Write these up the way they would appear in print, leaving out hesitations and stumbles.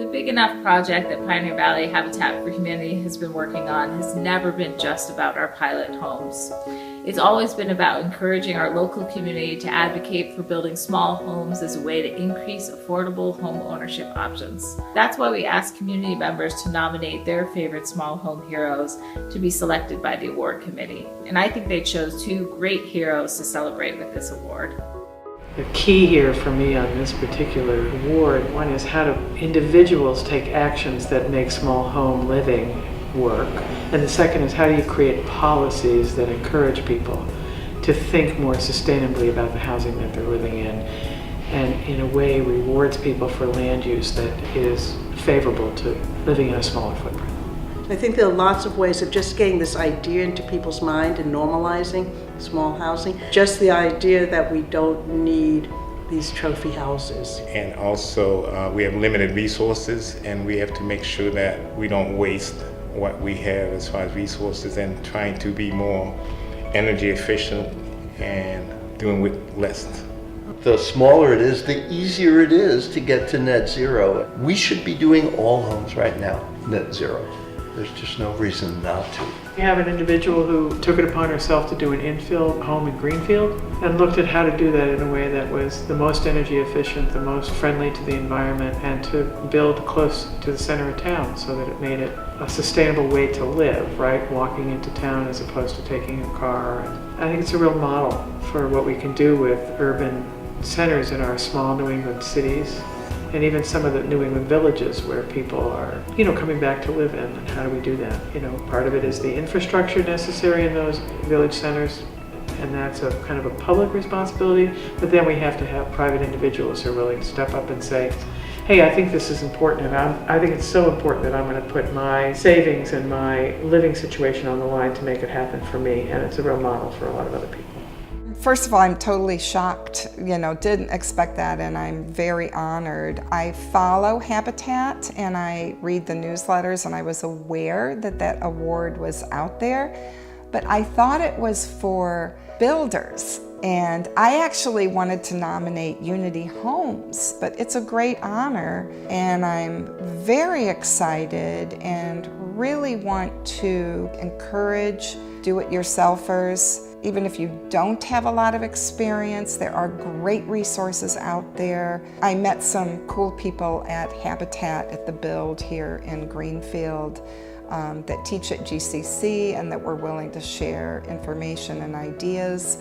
The Big Enough project that Pioneer Valley Habitat for Humanity has been working on has never been just about our pilot homes. It's always been about encouraging our local community to advocate for building small homes as a way to increase affordable home ownership options. That's why we asked community members to nominate their favorite small home heroes to be selected by the award committee. And I think they chose two great heroes to celebrate with this award. The key here for me on this particular award, one is how do individuals take actions that make small home living work, and the second is how do you create policies that encourage people to think more sustainably about the housing that they're living in, and in a way rewards people for land use that is favorable to living in a smaller footprint. I think there are lots of ways of just getting this idea into people's mind and normalizing small housing. Just the idea that we don't need these trophy houses. And also we have limited resources, and we have to make sure that we don't waste what we have as far as resources, and trying to be more energy efficient and doing with less. The smaller it is, the easier it is to get to net zero. We should be doing all homes right now net zero. There's just no reason not to. We have an individual who took it upon herself to do an infill home in Greenfield and looked at how to do that in a way that was the most energy efficient, the most friendly to the environment, and to build close to the center of town so that it made it a sustainable way to live, right? Walking into town as opposed to taking a car. I think it's a real model for what we can do with urban centers in our small New England cities, and even some of the New England villages where people are, coming back to live in. And how do we do that? Part of it is the infrastructure necessary in those village centers, and that's a kind of a public responsibility. But then we have to have private individuals who are willing to step up and say, hey, I think this is important, and I think it's so important that I'm going to put my savings and my living situation on the line to make it happen for me. And it's a real model for a lot of other people. First of all, I'm totally shocked, didn't expect that, and I'm very honored. I follow Habitat and I read the newsletters, and I was aware that that award was out there, but I thought it was for builders. And I actually wanted to nominate Unity Homes, but it's a great honor, and I'm very excited and really want to encourage do-it-yourselfers. Even if you don't have a lot of experience, there are great resources out there. I met some cool people at Habitat at the Build here in Greenfield that teach at GCC and that were willing to share information and ideas.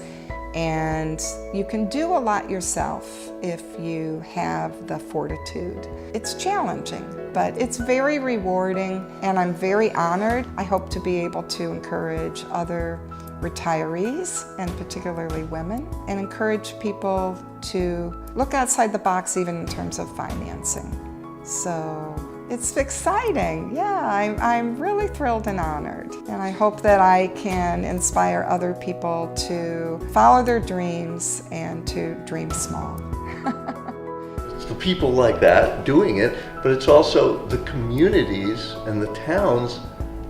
And you can do a lot yourself if you have the fortitude. It's challenging, but it's very rewarding, and I'm very honored. I hope to be able to encourage other retirees, and particularly women, and encourage people to look outside the box even in terms of financing. So it's exciting. Yeah, I'm really thrilled and honored. And I hope that I can inspire other people to follow their dreams and to dream small. It's the people like that doing it, but it's also the communities and the towns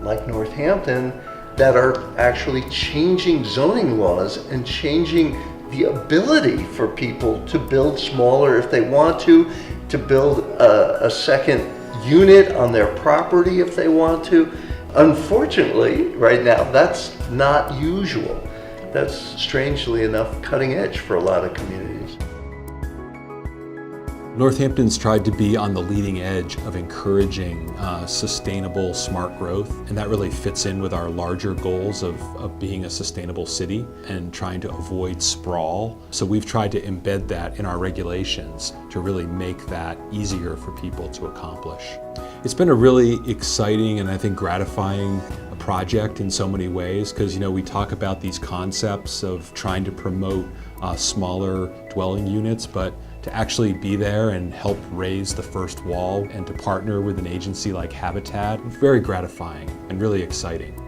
like Northampton that are actually changing zoning laws and changing the ability for people to build smaller if they want to build a second unit on their property if they want to. Unfortunately, right now, that's not usual. That's, strangely enough, cutting edge for a lot of communities. Northampton's tried to be on the leading edge of encouraging sustainable, smart growth, and that really fits in with our larger goals of being a sustainable city and trying to avoid sprawl. So we've tried to embed that in our regulations to really make that easier for people to accomplish. It's been a really exciting and I think gratifying project in so many ways, because we talk about these concepts of trying to promote smaller dwelling units, but to actually be there and help raise the first wall and to partner with an agency like Habitat, very gratifying and really exciting.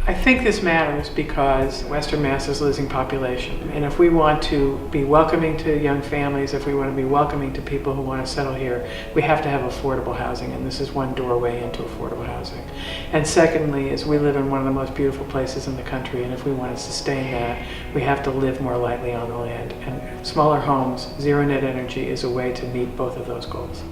I think this matters because Western Mass is losing population. And if we want to be welcoming to young families, if we want to be welcoming to people who want to settle here, we have to have affordable housing, and this is one doorway into affordable housing. And secondly, is we live in one of the most beautiful places in the country, and if we want to sustain that, we have to live more lightly on the land. And smaller homes, zero net energy is a way to meet both of those goals.